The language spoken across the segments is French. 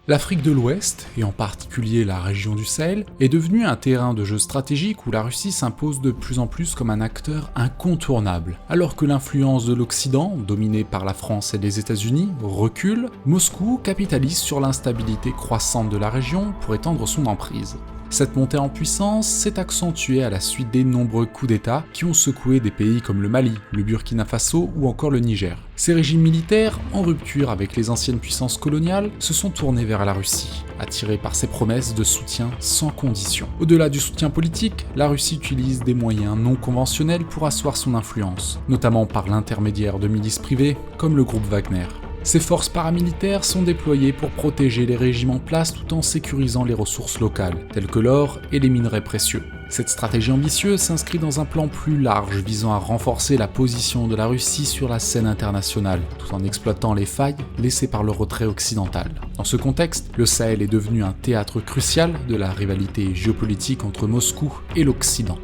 L'Afrique de l'Ouest, et en particulier la région du Sahel, est devenue un terrain de jeu stratégique où la Russie s'impose de plus en plus comme un acteur incontournable. Alors que l'influence de l'Occident, dominée par la France et les États-Unis, recule, Moscou capitalise sur l'instabilité croissante de la région pour étendre son emprise. Cette montée en puissance s'est accentuée à la suite des nombreux coups d'État qui ont secoué des pays comme le Mali, le Burkina Faso ou encore le Niger. Ces régimes militaires, en rupture avec les anciennes puissances coloniales, se sont tournés vers la Russie, attirés par ses promesses de soutien sans condition. Au-delà du soutien politique, la Russie utilise des moyens non conventionnels pour asseoir son influence, notamment par l'intermédiaire de milices privées comme le groupe Wagner. Ces forces paramilitaires sont déployées pour protéger les régimes en place tout en sécurisant les ressources locales, telles que l'or et les minerais précieux. Cette stratégie ambitieuse s'inscrit dans un plan plus large visant à renforcer la position de la Russie sur la scène internationale, tout en exploitant les failles laissées par le retrait occidental. Dans ce contexte, le Sahel est devenu un théâtre crucial de la rivalité géopolitique entre Moscou et l'Occident.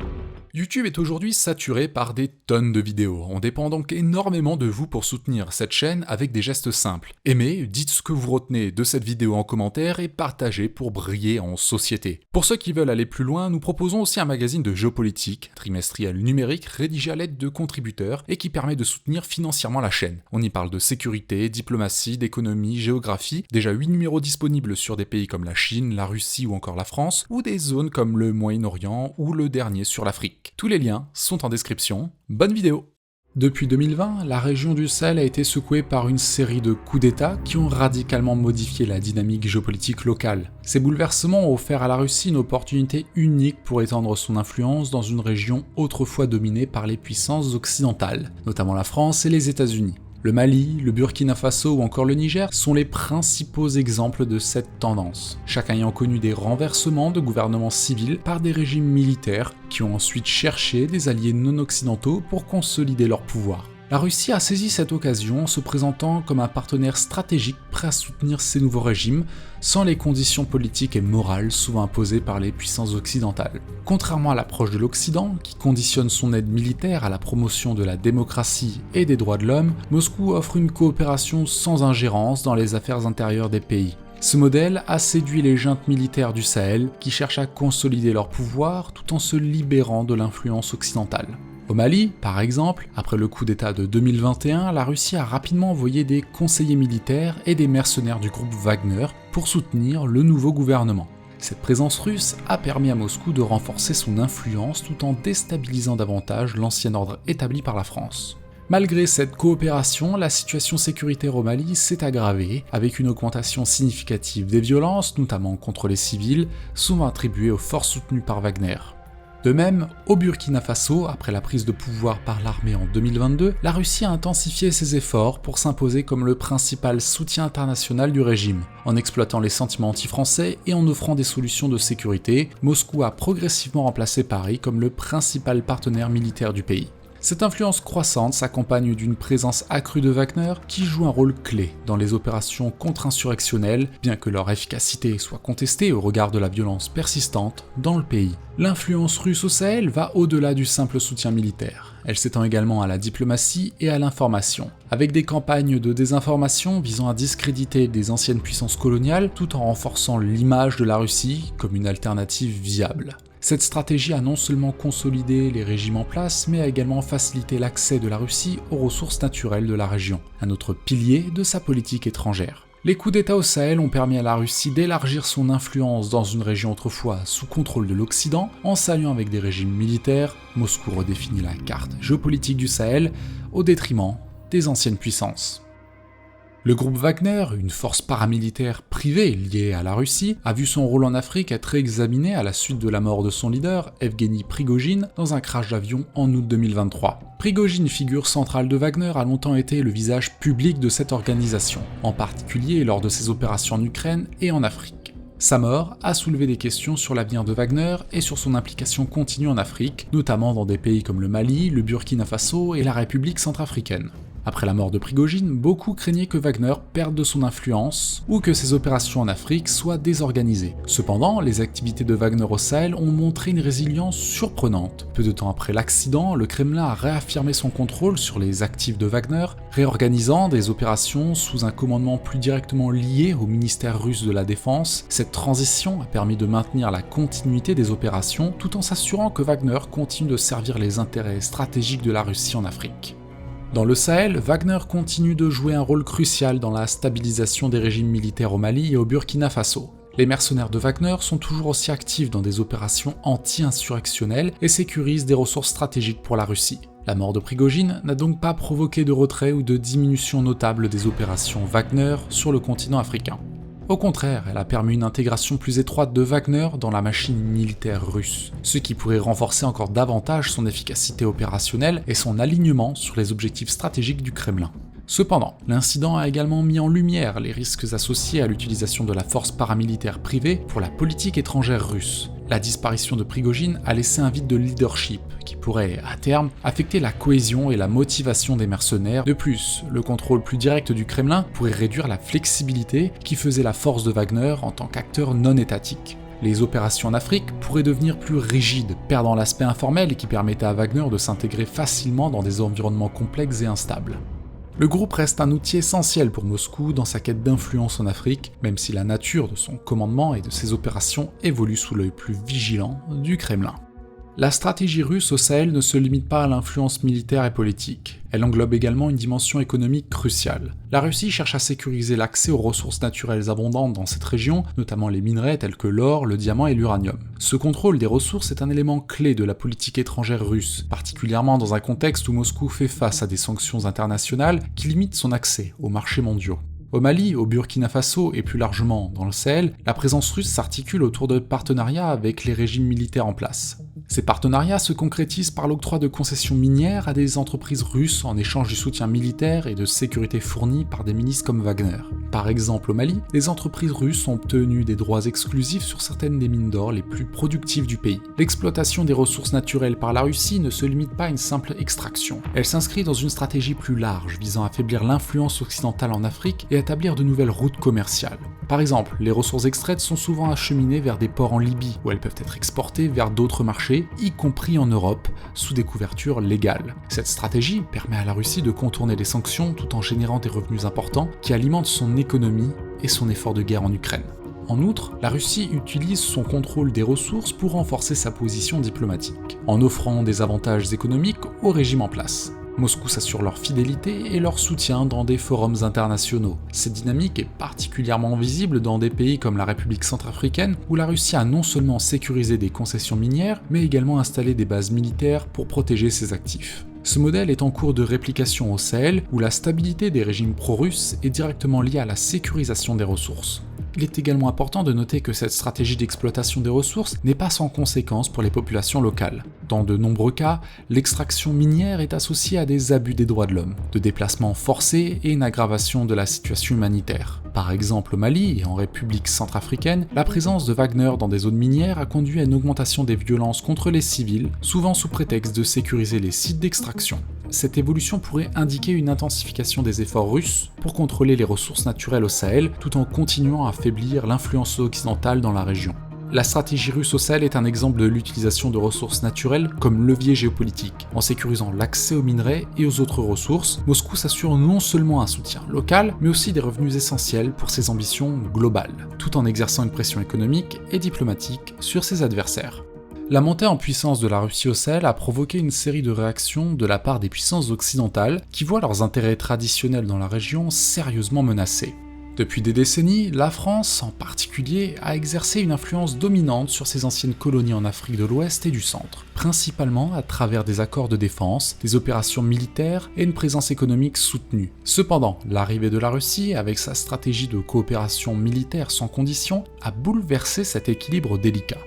YouTube est aujourd'hui saturé par des tonnes de vidéos. On dépend donc énormément de vous pour soutenir cette chaîne avec des gestes simples. Aimez, dites ce que vous retenez de cette vidéo en commentaire et partagez pour briller en société. Pour ceux qui veulent aller plus loin, nous proposons aussi un magazine de géopolitique, trimestriel numérique, rédigé à l'aide de contributeurs et qui permet de soutenir financièrement la chaîne. On y parle de sécurité, diplomatie, d'économie, géographie, déjà 8 numéros disponibles sur des pays comme la Chine, la Russie ou encore la France, ou des zones comme le Moyen-Orient ou le dernier sur l'Afrique. Tous les liens sont en description. Bonne vidéo! Depuis 2020, la région du Sahel a été secouée par une série de coups d'État qui ont radicalement modifié la dynamique géopolitique locale. Ces bouleversements ont offert à la Russie une opportunité unique pour étendre son influence dans une région autrefois dominée par les puissances occidentales, notamment la France et les États-Unis. Le Mali, le Burkina Faso ou encore le Niger sont les principaux exemples de cette tendance, chacun ayant connu des renversements de gouvernements civils par des régimes militaires qui ont ensuite cherché des alliés non occidentaux pour consolider leur pouvoir. La Russie a saisi cette occasion en se présentant comme un partenaire stratégique prêt à soutenir ces nouveaux régimes, sans les conditions politiques et morales souvent imposées par les puissances occidentales. Contrairement à l'approche de l'Occident, qui conditionne son aide militaire à la promotion de la démocratie et des droits de l'homme, Moscou offre une coopération sans ingérence dans les affaires intérieures des pays. Ce modèle a séduit les juntes militaires du Sahel qui cherchent à consolider leur pouvoir tout en se libérant de l'influence occidentale. Au Mali, par exemple, après le coup d'État de 2021, la Russie a rapidement envoyé des conseillers militaires et des mercenaires du groupe Wagner pour soutenir le nouveau gouvernement. Cette présence russe a permis à Moscou de renforcer son influence tout en déstabilisant davantage l'ancien ordre établi par la France. Malgré cette coopération, la situation sécuritaire au Mali s'est aggravée, avec une augmentation significative des violences, notamment contre les civils, souvent attribuées aux forces soutenues par Wagner. De même, au Burkina Faso, après la prise de pouvoir par l'armée en 2022, la Russie a intensifié ses efforts pour s'imposer comme le principal soutien international du régime. En exploitant les sentiments anti-français et en offrant des solutions de sécurité, Moscou a progressivement remplacé Paris comme le principal partenaire militaire du pays. Cette influence croissante s'accompagne d'une présence accrue de Wagner qui joue un rôle clé dans les opérations contre-insurrectionnelles, bien que leur efficacité soit contestée au regard de la violence persistante dans le pays. L'influence russe au Sahel va au-delà du simple soutien militaire. Elle s'étend également à la diplomatie et à l'information, avec des campagnes de désinformation visant à discréditer des anciennes puissances coloniales tout en renforçant l'image de la Russie comme une alternative viable. Cette stratégie a non seulement consolidé les régimes en place, mais a également facilité l'accès de la Russie aux ressources naturelles de la région, un autre pilier de sa politique étrangère. Les coups d'État au Sahel ont permis à la Russie d'élargir son influence dans une région autrefois sous contrôle de l'Occident, en s'alliant avec des régimes militaires. Moscou redéfinit la carte géopolitique du Sahel au détriment des anciennes puissances. Le groupe Wagner, une force paramilitaire privée liée à la Russie, a vu son rôle en Afrique être examiné à la suite de la mort de son leader, Evgeny Prigojine, dans un crash d'avion en août 2023. Prigojine, figure centrale de Wagner, a longtemps été le visage public de cette organisation, en particulier lors de ses opérations en Ukraine et en Afrique. Sa mort a soulevé des questions sur l'avenir de Wagner et sur son implication continue en Afrique, notamment dans des pays comme le Mali, le Burkina Faso et la République centrafricaine. Après la mort de Prigojine, beaucoup craignaient que Wagner perde de son influence ou que ses opérations en Afrique soient désorganisées. Cependant, les activités de Wagner au Sahel ont montré une résilience surprenante. Peu de temps après l'accident, le Kremlin a réaffirmé son contrôle sur les actifs de Wagner, réorganisant des opérations sous un commandement plus directement lié au ministère russe de la Défense. Cette transition a permis de maintenir la continuité des opérations tout en s'assurant que Wagner continue de servir les intérêts stratégiques de la Russie en Afrique. Dans le Sahel, Wagner continue de jouer un rôle crucial dans la stabilisation des régimes militaires au Mali et au Burkina Faso. Les mercenaires de Wagner sont toujours aussi actifs dans des opérations anti-insurrectionnelles et sécurisent des ressources stratégiques pour la Russie. La mort de Prigojine n'a donc pas provoqué de retrait ou de diminution notable des opérations Wagner sur le continent africain. Au contraire, elle a permis une intégration plus étroite de Wagner dans la machine militaire russe, ce qui pourrait renforcer encore davantage son efficacité opérationnelle et son alignement sur les objectifs stratégiques du Kremlin. Cependant, l'incident a également mis en lumière les risques associés à l'utilisation de la force paramilitaire privée pour la politique étrangère russe. La disparition de Prigojine a laissé un vide de leadership qui pourrait, à terme, affecter la cohésion et la motivation des mercenaires. De plus, le contrôle plus direct du Kremlin pourrait réduire la flexibilité qui faisait la force de Wagner en tant qu'acteur non étatique. Les opérations en Afrique pourraient devenir plus rigides, perdant l'aspect informel qui permettait à Wagner de s'intégrer facilement dans des environnements complexes et instables. Le groupe reste un outil essentiel pour Moscou dans sa quête d'influence en Afrique, même si la nature de son commandement et de ses opérations évolue sous l'œil plus vigilant du Kremlin. La stratégie russe au Sahel ne se limite pas à l'influence militaire et politique, elle englobe également une dimension économique cruciale. La Russie cherche à sécuriser l'accès aux ressources naturelles abondantes dans cette région, notamment les minerais tels que l'or, le diamant et l'uranium. Ce contrôle des ressources est un élément clé de la politique étrangère russe, particulièrement dans un contexte où Moscou fait face à des sanctions internationales qui limitent son accès aux marchés mondiaux. Au Mali, au Burkina Faso et plus largement dans le Sahel, la présence russe s'articule autour de partenariats avec les régimes militaires en place. Ces partenariats se concrétisent par l'octroi de concessions minières à des entreprises russes en échange du soutien militaire et de sécurité fourni par des milices comme Wagner. Par exemple au Mali, les entreprises russes ont obtenu des droits exclusifs sur certaines des mines d'or les plus productives du pays. L'exploitation des ressources naturelles par la Russie ne se limite pas à une simple extraction. Elle s'inscrit dans une stratégie plus large visant à affaiblir l'influence occidentale en Afrique et établir de nouvelles routes commerciales. Par exemple, les ressources extraites sont souvent acheminées vers des ports en Libye, où elles peuvent être exportées vers d'autres marchés, y compris en Europe, sous des couvertures légales. Cette stratégie permet à la Russie de contourner les sanctions tout en générant des revenus importants qui alimentent son économie et son effort de guerre en Ukraine. En outre, la Russie utilise son contrôle des ressources pour renforcer sa position diplomatique, en offrant des avantages économiques au régime en place. Moscou s'assure leur fidélité et leur soutien dans des forums internationaux. Cette dynamique est particulièrement visible dans des pays comme la République centrafricaine, où la Russie a non seulement sécurisé des concessions minières, mais également installé des bases militaires pour protéger ses actifs. Ce modèle est en cours de réplication au Sahel, où la stabilité des régimes pro-russes est directement liée à la sécurisation des ressources. Il est également important de noter que cette stratégie d'exploitation des ressources n'est pas sans conséquences pour les populations locales. Dans de nombreux cas, l'extraction minière est associée à des abus des droits de l'homme, de déplacements forcés et une aggravation de la situation humanitaire. Par exemple au Mali et en République centrafricaine, la présence de Wagner dans des zones minières a conduit à une augmentation des violences contre les civils, souvent sous prétexte de sécuriser les sites d'extraction. Cette évolution pourrait indiquer une intensification des efforts russes pour contrôler les ressources naturelles au Sahel, tout en continuant à affaiblir l'influence occidentale dans la région. La stratégie russe au Sahel est un exemple de l'utilisation de ressources naturelles comme levier géopolitique. En sécurisant l'accès aux minerais et aux autres ressources, Moscou s'assure non seulement un soutien local, mais aussi des revenus essentiels pour ses ambitions globales, tout en exerçant une pression économique et diplomatique sur ses adversaires. La montée en puissance de la Russie au Sahel a provoqué une série de réactions de la part des puissances occidentales qui voient leurs intérêts traditionnels dans la région sérieusement menacés. Depuis des décennies, la France, en particulier, a exercé une influence dominante sur ses anciennes colonies en Afrique de l'Ouest et du Centre, principalement à travers des accords de défense, des opérations militaires et une présence économique soutenue. Cependant, l'arrivée de la Russie, avec sa stratégie de coopération militaire sans condition, a bouleversé cet équilibre délicat.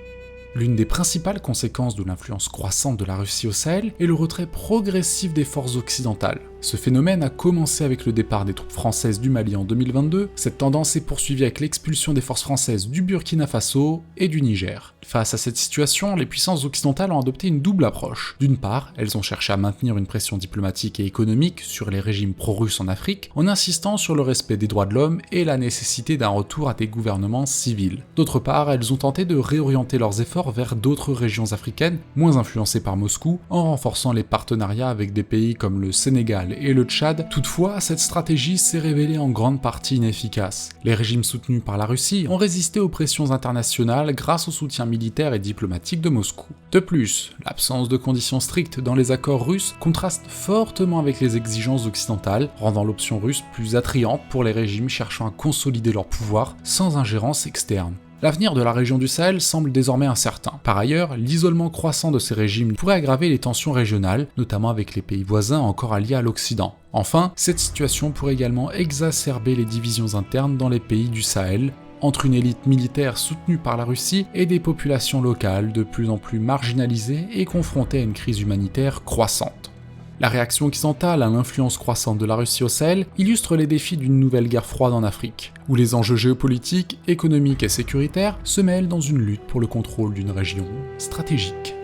L'une des principales conséquences de l'influence croissante de la Russie au Sahel est le retrait progressif des forces occidentales. Ce phénomène a commencé avec le départ des troupes françaises du Mali en 2022, cette tendance s'est poursuivie avec l'expulsion des forces françaises du Burkina Faso et du Niger. Face à cette situation, les puissances occidentales ont adopté une double approche. D'une part, elles ont cherché à maintenir une pression diplomatique et économique sur les régimes pro-russes en Afrique, en insistant sur le respect des droits de l'homme et la nécessité d'un retour à des gouvernements civils. D'autre part, elles ont tenté de réorienter leurs efforts vers d'autres régions africaines, moins influencées par Moscou, en renforçant les partenariats avec des pays comme le Sénégal et le Tchad. Toutefois, cette stratégie s'est révélée en grande partie inefficace. Les régimes soutenus par la Russie ont résisté aux pressions internationales grâce au soutien militaire et diplomatique de Moscou. De plus, l'absence de conditions strictes dans les accords russes contraste fortement avec les exigences occidentales, rendant l'option russe plus attrayante pour les régimes cherchant à consolider leur pouvoir sans ingérence externe. L'avenir de la région du Sahel semble désormais incertain. Par ailleurs, l'isolement croissant de ces régimes pourrait aggraver les tensions régionales, notamment avec les pays voisins encore alliés à l'Occident. Enfin, cette situation pourrait également exacerber les divisions internes dans les pays du Sahel, entre une élite militaire soutenue par la Russie et des populations locales de plus en plus marginalisées et confrontées à une crise humanitaire croissante. La réaction occidentale à l'influence croissante de la Russie au Sahel illustre les défis d'une nouvelle guerre froide en Afrique, où les enjeux géopolitiques, économiques et sécuritaires se mêlent dans une lutte pour le contrôle d'une région stratégique.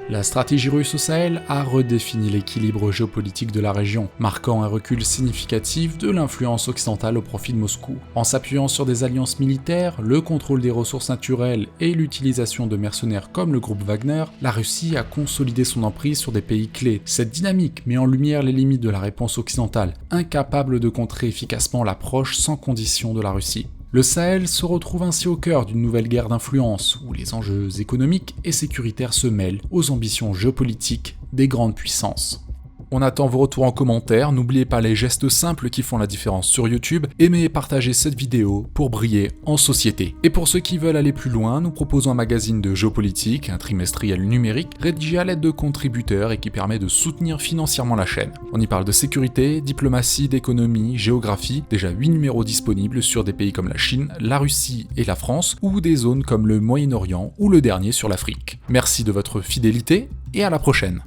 La stratégie russe au Sahel a redéfini l'équilibre géopolitique de la région, marquant un recul significatif de l'influence occidentale au profit de Moscou. En s'appuyant sur des alliances militaires, le contrôle des ressources naturelles et l'utilisation de mercenaires comme le groupe Wagner, la Russie a consolidé son emprise sur des pays clés. Cette dynamique met en lumière les limites de la réponse occidentale, incapable de contrer efficacement l'approche sans condition de la Russie. Le Sahel se retrouve ainsi au cœur d'une nouvelle guerre d'influence, où les enjeux économiques et sécuritaires se mêlent aux ambitions géopolitiques des grandes puissances. On attend vos retours en commentaire, n'oubliez pas les gestes simples qui font la différence sur YouTube, aimez et partagez cette vidéo pour briller en société. Et pour ceux qui veulent aller plus loin, nous proposons un magazine de géopolitique, un trimestriel numérique, rédigé à l'aide de contributeurs et qui permet de soutenir financièrement la chaîne. On y parle de sécurité, diplomatie, d'économie, géographie, déjà 8 numéros disponibles sur des pays comme la Chine, la Russie et la France, ou des zones comme le Moyen-Orient ou le dernier sur l'Afrique. Merci de votre fidélité et à la prochaine.